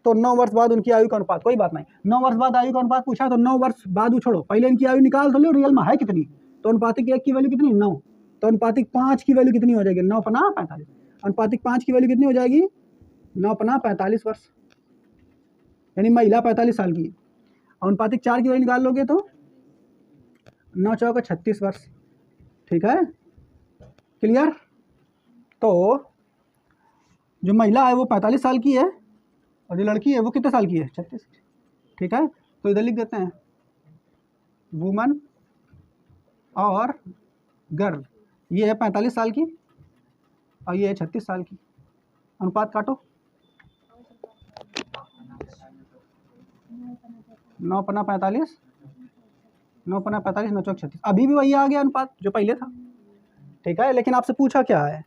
Speaker 1: तो 9 वर्ष बाद उनकी आयु का अनुपात, कोई बात नहीं, 9 वर्ष बाद आयु का अनुपात पूछा तो 9 वर्ष बाद छोड़ो, पहले इनकी आयु निकाल तो लो, रियल में है कितनी। तो अनुपातिक 1 की वैल्यू कितनी, 9। तो अनुपातिक 5 की वैल्यू कितनी हो जाएगी, 9 पना 45। अनुपातिक 5 की वैल्यू कितनी हो जाएगी, 9 पना 45 वर्ष, यानी महिला 45 साल की। और अनुपातिक 4 की वैल्यू निकाल लोगे तो 9 चौका 36 वर्ष। ठीक है, क्लियर। तो जो महिला है वो 45 साल की है, और जो लड़की है वो कितने साल की है, 36। ठीक है, तो इधर लिख देते हैं वुमन और गर्ल, ये है 45 साल की और ये है 36 साल की। अनुपात काटो, 9 पना 45, 9 पना 45, 9 चौक 36, अभी भी वही आ गया अनुपात जो पहले था। ठीक है, लेकिन आपसे पूछा क्या है,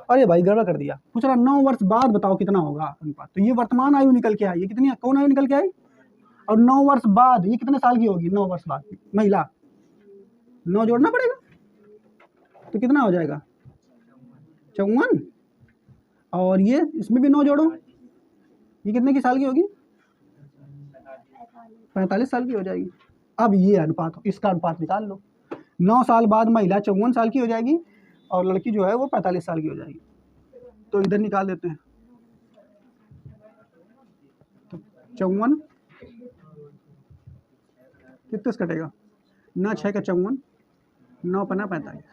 Speaker 1: अरे भाई गड़बड़ कर दिया, पूछ रहा 9 वर्ष बाद बताओ कितना होगा अनुपात। तो ये वर्तमान आयु निकल के आई, ये कितनी, कौन आयु निकल के आई, और 9 वर्ष बाद ये कितने साल की होगी, 9 वर्ष बाद महिला, 9 जोड़ना पड़ेगा, तो कितना हो जाएगा 54, और ये इसमें भी 9 जोड़ो, ये कितने की साल की होगी 45 साल की हो जाएगी। अब ये अनुपात, इसका अनुपात निकाल लो, 9 साल बाद महिला 54 साल की हो जाएगी और लड़की जो है वो 45 साल की हो जाएगी। तो इधर निकाल देते हैं, तो 54 कितने से कटेगा, 9 6 का 54, 9 पन्ना 45,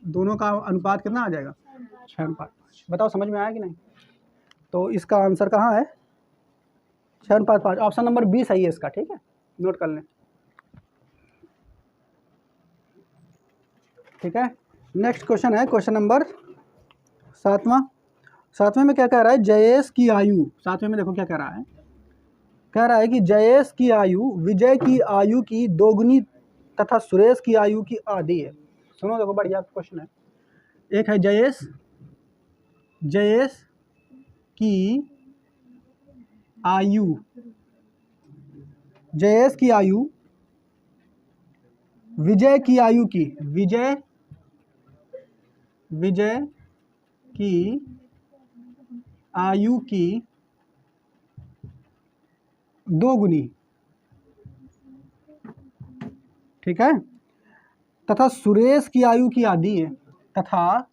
Speaker 1: दोनों का अनुपात कितना आ जाएगा 6:5। बताओ समझ में आया कि नहीं। तो इसका आंसर कहाँ है 6:5, ऑप्शन नंबर 20 सही है इसका, ठीक है, नोट कर लें। ठीक है, नेक्स्ट क्वेश्चन है क्वेश्चन नंबर 7वां में क्या कह रहा है, जयेश की आयु, 7वें में देखो क्या कह रहा है, कह रहा है कि जयेश की आयु विजय की आयु की दोगुनी तथा सुरेश की आयु की आधी है। सुनो देखो बढ़िया क्वेश्चन है, एक है जयेश की आयु, जयेश की आयु विजय की आयु की, विजय की आयु की दोगुनी, ठीक है, तथा सुरेश की आयु की आधी है, तथा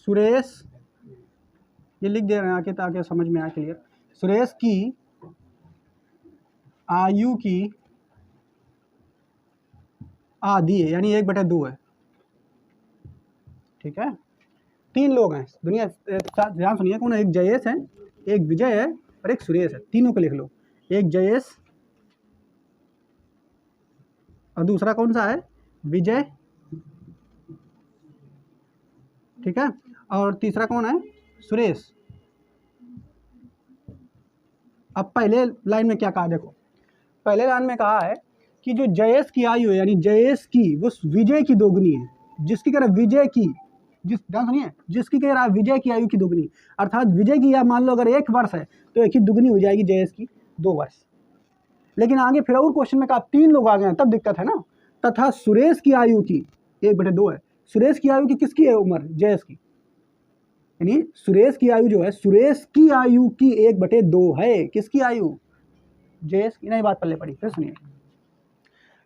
Speaker 1: सुरेश, ये लिख दे रहे हैं आके ताकि समझ में आए क्लियर, सुरेश की आयु की आधी है, यानी 1/2 है। ठीक है, 3 लोग हैं दुनिया, ध्यान सुनिए, कौन है, एक जयेश है, एक विजय है और एक सुरेश है, तीनों को लिख लो, एक जयेश और दूसरा कौन सा है विजय, ठीक है, और तीसरा कौन है सुरेश। अब पहले लाइन में क्या कहा, देखो पहले लाइन में कहा है कि जो जयेश की आयु है, यानी जयेश की वो विजय की दोगुनी है, जिसकी कह रहा है विजय की, ध्यान सुनिए, जिसकी कह रहा है विजय की आयु की दोगुनी, अर्थात विजय की या मान लो अगर 1 वर्ष है तो 1 की दुगनी हो जाएगी जयेश की 2 वर्ष। लेकिन आगे फिर और क्वेश्चन में कहा 3 लोग आ गए हैं, तब दिक्कत है ना। तथा सुरेश की आयु की 1/2 है, सुरेश की आयु की किसकी है उम्र, जयेश की, यानी सुरेश की आयु जो है, सुरेश की आयु की 1/2 है, किसकी आयु, जयेश की। नहीं बात पल्ले पड़ी, फिर सुनिए,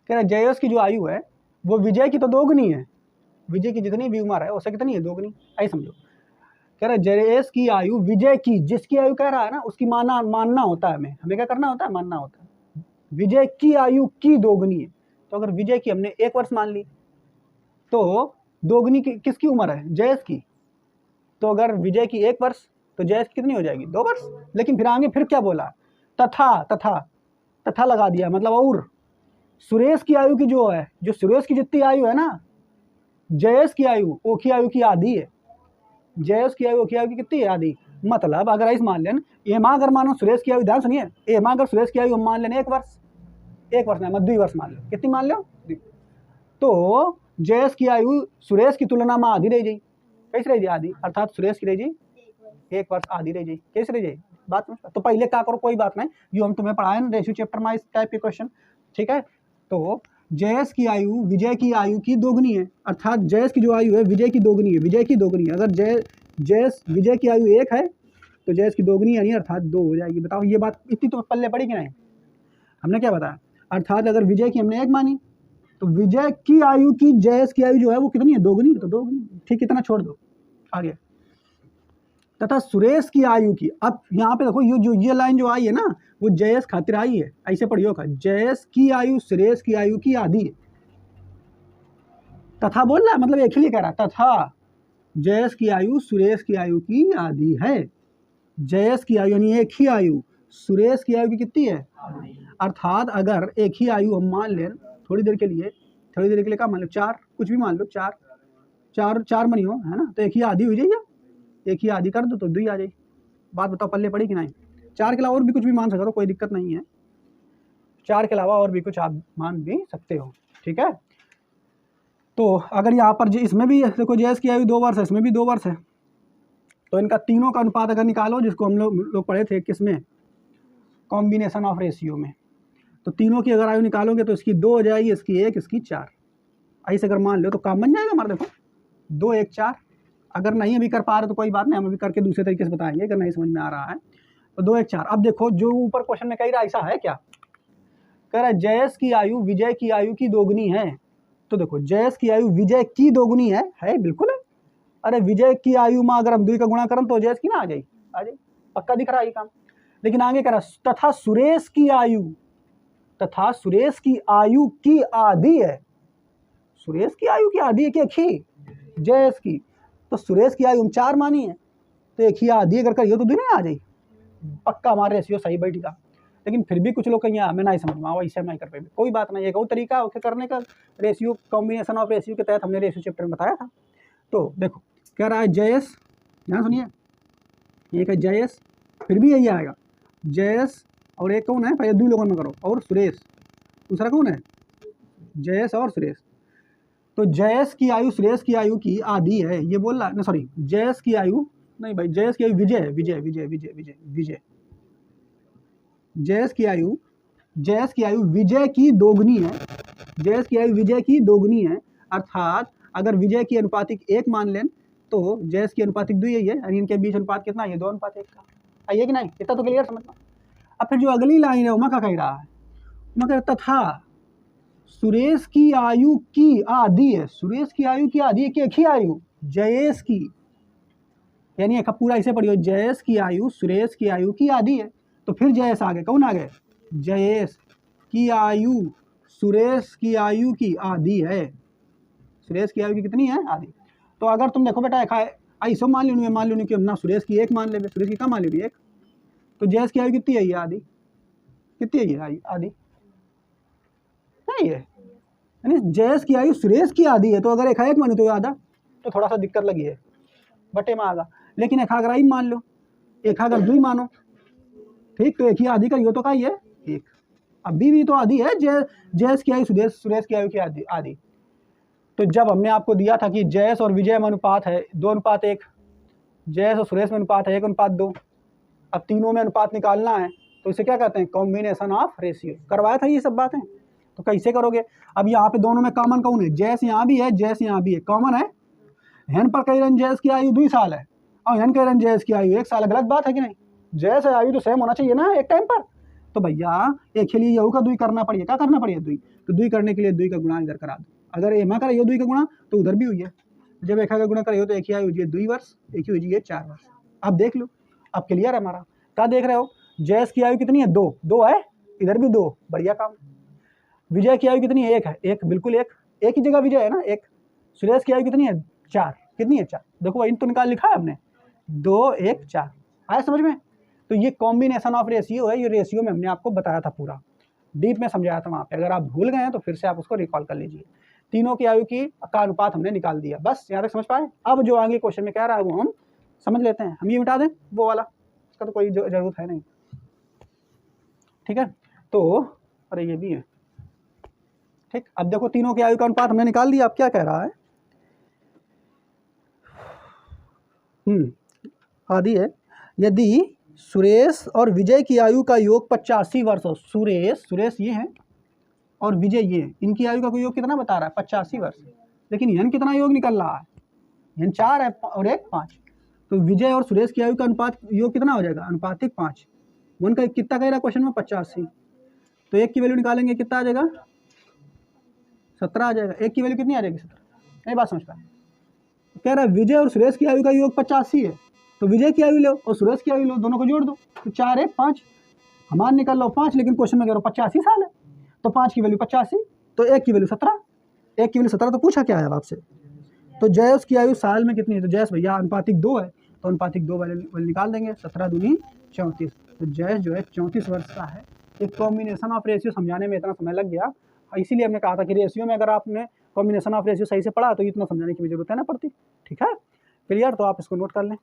Speaker 1: कह रहा जयेश की जो आयु है वो विजय की तो दोगुनी है, विजय की जितनी भी उम्र है उससे कितनी है, दोगुनी, ऐसे समझो। कह रहा जयेश की आयु विजय की, जिसकी आयु कह रहा है ना उसकी मानना होता है, हमें क्या करना होता है, मानना होता है। विजय की आयु की दोगुनी है, तो अगर विजय की हमने 1 वर्ष मान ली तो दोगुनी किसकी उम्र है, जयेश की। तो अगर विजय की 1 वर्ष तो जयेश कितनी हो जाएगी, 2 वर्ष। लेकिन फिर आगे फिर क्या बोला, तथा लगा दिया, मतलब और सुरेश की आयु की जो है, जो सुरेश की जितनी आयु है ना, जयेश की आयु ओखी आयु की आधी है, जयेश की आयु ओखी आयु की कितनी है, आधी। मतलब अगर ऐसे मान लें, एमा अगर मानो सुरेश की आयु, ध्यान सुनिए, एमा अगर सुरेश की आयु हम मान लें 1 वर्ष, 1 वर्ष नहीं 2 वर्ष मान लो, कितनी मान लो, तो जयेश की आयु सुरेश की तुलना में आधी रह जाए, कैसे रह जाए, आधी, अर्थात सुरेश की रह जाए 1 वर्ष आधी रह जाए, कैसे रह जाए बात में। तो पहले क्या करो, कोई बात नहीं, जो हम तुम्हें पढ़ाए ना रेशियो चैप्टर में इस टाइप के क्वेश्चन, ठीक है। तो जयेश की आयु विजय की आयु की दोगुनी है, अर्थात जयेश की जो आयु है विजय की दोगुनी है, विजय की दोगुनी है। अगर जयेश विजय की आयु 1 है तो जयेश की दोगुनी यानी अर्थात 2 हो जाएगी। बताओ ये बात इतनी तो पल्ले पड़ी कि नहीं, हमने क्या बताया, अर्थात अगर विजय की हमने 1 मानी तो विजय की आयु की जयेश की आयु जो है वो कितनी है, दोगुनी, तो दोगुनी, ठीक, इतना छोड़ दो आगे। तथा सुरेश की आयु की, अब यहाँ पे देखो ये लाइन जो आई है ना वो जयेश खातिर आई है, ऐसे पढ़ियो का, जयेश की आयु सुरेश की आयु की आधी है। तथा बोल रहा है, मतलब एक ही कह रहा है, तथा जयेश की आयु सुरेश की आयु की आधी है। जयेश की आयु यानी 1 ही आयु, सुरेश की आयु की कितनी है, अर्थात अगर 1 ही आयु हम मान लें थोड़ी देर के लिए क्या मान लो, 4, कुछ भी मान लो, 4 मनी हो, है ना, तो 1 ही आधी हो जाएगी, 1 ही आधी कर दो तो 2 आ जाएगी। बात बताओ पल्ले पड़ी कि नहीं। 4 के अलावा और भी कुछ भी मान सकते हो, कोई दिक्कत नहीं है, 4 के अलावा और भी कुछ आप मान भी सकते हो, ठीक है। तो अगर यहाँ पर इसमें भी देखो जयेश की आयु 2 वर्ष है, इसमें भी 2 वर्ष है, तो इनका तीनों का अनुपात अगर निकालो, जिसको हम लोग पढ़े थे किसमें, कॉम्बिनेशन ऑफ रेशियो में, तो तीनों की अगर आयु निकालोगे तो इसकी 2 हो जाएगी, इसकी 1, इसकी 4। ऐसे अगर मान लो तो काम बन जाएगा हमारा। देखो 2 1 4। अगर नहीं अभी कर पा रहे तो कोई बात नहीं, हम अभी करके दूसरे तरीके से बताएंगे अगर नहीं समझ में आ रहा है तो। 2 1 4। अब देखो जो ऊपर क्वेश्चन में कह रहा है ऐसा है क्या, कह रहा है जयेश की आयु विजय की आयु की दोगुनी है। तो देखो जयेश की आयु विजय की दोगुनी है बिल्कुल है। अरे विजय की आयु में अगर हम 2 का गुणा करम तो जयेश की ना आ जाए, पक्का दिख रहा है ये काम। लेकिन आगे कह रहा तथा सुरेश की आयु की आधी है। सुरेश की आयु की आधी है कि एक ही जयेश की, तो सुरेश की आयु हम 4 मानी है तो एक ही आधी अगर करिए तो 2 नहीं आ जाए, पक्का हमारा रेशियो सही बैठेगा। लेकिन फिर भी कुछ लोग कहीं हमें नहीं समझ में आओ, ऐसे नहीं कर पाए, कोई बात नहीं, एक और तरीका है करने का। रेशियो कॉम्बिनेशन ऑफ रेशियो के तहत हमने रेशियो चैप्टर में बताया था। तो देखो कह रहा है जयेश, ध्यान सुनिए, एक है जयेश, फिर भी यही आएगा जयेश, और एक कौन है पहले 2 लोगों में करो, और सुरेश, दूसरा कौन है जयेश और सुरेश। तो जयेश की आयु सुरेश की आयु की आधी है, ये बोल रहा है ना, सॉरी जयेश की आयु नहीं भाई, जयेश की आयु विजय है, विजय विजय विजय विजय विजय जयेश की आयु विजय की दोगुनी है, जयेश की आयु विजय की दोगुनी है। अर्थात अगर विजय की अनुपातिक 1 मान लें तो जयेश की अनुपातिक 2 यही है, यानी इनके बीच अनुपात कितना है, 2:1 का। आइए कि नहीं, इतना तो क्लियर समझना। अब फिर जो अगली लाइन है उमा का कह रहा है, उमा कह तथा सुरेश की आयु की आधी है। सुरेश की आयु की आधी है कि एक ही आयु जयेश की, यानी एक पूरा इसे पढ़ियो, जयेश की आयु सुरेश की आयु की आधी है। तो फिर जयेश आ गए, कौन आ गए, जयेश की आयु सुरेश की आयु की आधी है। सुरेश की आयु की कितनी है, आधी। तो अगर तुम देखो बेटा ऐसा मान लो कि हम ना सुरेश की 1 मान ले, सुरेश की क्या मान ली 1, तो जयेश की आयु कितनी है, ये आधी, कितनी है ये आधी नहीं है, यानी जयेश की आयु सुरेश की आधी है। तो अगर 1 मानो तो आधा, तो थोड़ा सा दिक्कत लगी है, बटे में आगा। लेकिन 1 अगर आई मान लो, 1 अगर 2 मानो, ठीक, तो 1 ही आधी करियो तो का ही है 1, अभी भी तो आधी है। जयेश की आयु सुरेश की आयु की आधी। तो जब हमने आपको दिया था कि जयेश और विजय में अनुपात है 2:1, जयेश और सुरेश में अनुपात है 1:2, अब तीनों में अनुपात निकालना है तो इसे क्या कहते हैं, कॉम्बिनेशन ऑफ रेशियो। करवाया था ये सब बातें, तो कैसे करोगे। अब यहाँ पे दोनों में कॉमन कौन है, जयेश यहाँ भी है, जयेश यहाँ भी है, कॉमन है। हेन पर कह रहे हैं जयेश की आयु 2 साल है और हेन कह रहे हैं जयेश की आयु 1 साल है, गलत बात है कि नहीं। जयेश आयु तो सेम होना चाहिए ना एक टाइम पर। तो भैया एक के लिए यहू का 2 करना पड़ेगा, क्या करना पड़ेगा 2, तो 2 करने के लिए 2 का गुणा इधर करा दो। अगर एमा करिए 2 का गुणा तो उधर भी हुई है, जब 1 का गुणा करिए तो 1 ही आयु 2 वर्ष, 1 ही हुई 4 वर्ष। अब देख लो, अब क्लियर है हमारा। क्या देख रहे हो, जयेश की आयु कितनी है, 2 है, इधर भी 2, बढ़िया काम। विजय की आयु कितनी है, 1 है, 1 बिल्कुल एक ही जगह विजय है ना 1। सुरेश की आयु कितनी है, 4, कितनी है 4, देखो इन तो निकाल लिखा है हमने, 2 1 4, आया समझ में। तो ये कॉम्बिनेशन ऑफ रेशियो है, ये रेशियो में हमने आपको बताया था, पूरा डीप में समझाया था वहाँ पे। अगर आप भूल गए हैं तो फिर से आप उसको रिकॉल कर लीजिए। तीनों की आयु की का अनुपात हमने निकाल दिया, बस यहाँ तक समझ पाए। अब जो आगे क्वेश्चन में कह रहा है वो हम समझ लेते हैं। हम ये मिटा दें वो वाला, इसका तो कोई जरूरत है नहीं, ठीक है। तो अरे ये भी है, ठीक। अब देखो तीनों की आयु का अनुपात हमने निकाल दिया। अब क्या कह रहा है, आदि है, यदि सुरेश और विजय की आयु का योग 85 वर्ष हो, सुरेश ये है और विजय ये है, इनकी आयु का योग कितना बता रहा है, 85 वर्ष। लेकिन यन कितना योग निकल रहा है, यन 4 है और 1 5, तो विजय और सुरेश की आयु का अनुपात योग कितना हो जाएगा, अनुपातिक 5। वन का कितना कह रहा है क्वेश्चन में, 85, तो 1 की वैल्यू निकालेंगे कितना आ जाएगा, 17 आ जाएगा। 1 की वैल्यू कितनी आ जाएगी, 17। नहीं बात समझ पाए, कह रहा है विजय और सुरेश की आयु का योग 85 है, तो विजय की आयु लो और सुरेश की आयु लो, दोनों को जोड़ दो, तो 4 1 5, हमारा निकल लो 5, लेकिन क्वेश्चन में कह रहा हूँ 85 साल है, तो 5 की वैल्यू 85, तो 1 की वैल्यू 17, 1 की वैल्यू 17, तो पूछा क्या है आपसे, तो जयेश की आयु साल में कितनी है, तो जयेश भैया अनुपातिक 2 है, तो अनुपातिक 2 वैल्यू निकाल देंगे, 17 दूनी 34, तो जयेश जो है 34 वर्ष का है। एक कॉम्बिनेशन ऑफ रेशियो समझाने में इतना समय लग गया, इसीलिए हमने कहा था कि रेशियो में अगर आपने कॉम्बिनेशन ऑफ रेशियो सही से पढ़ा तो इतना समझाने की भी जरूरत है ना पड़ती, ठीक है। क्लियर, तो आप इसको नोट कर लें।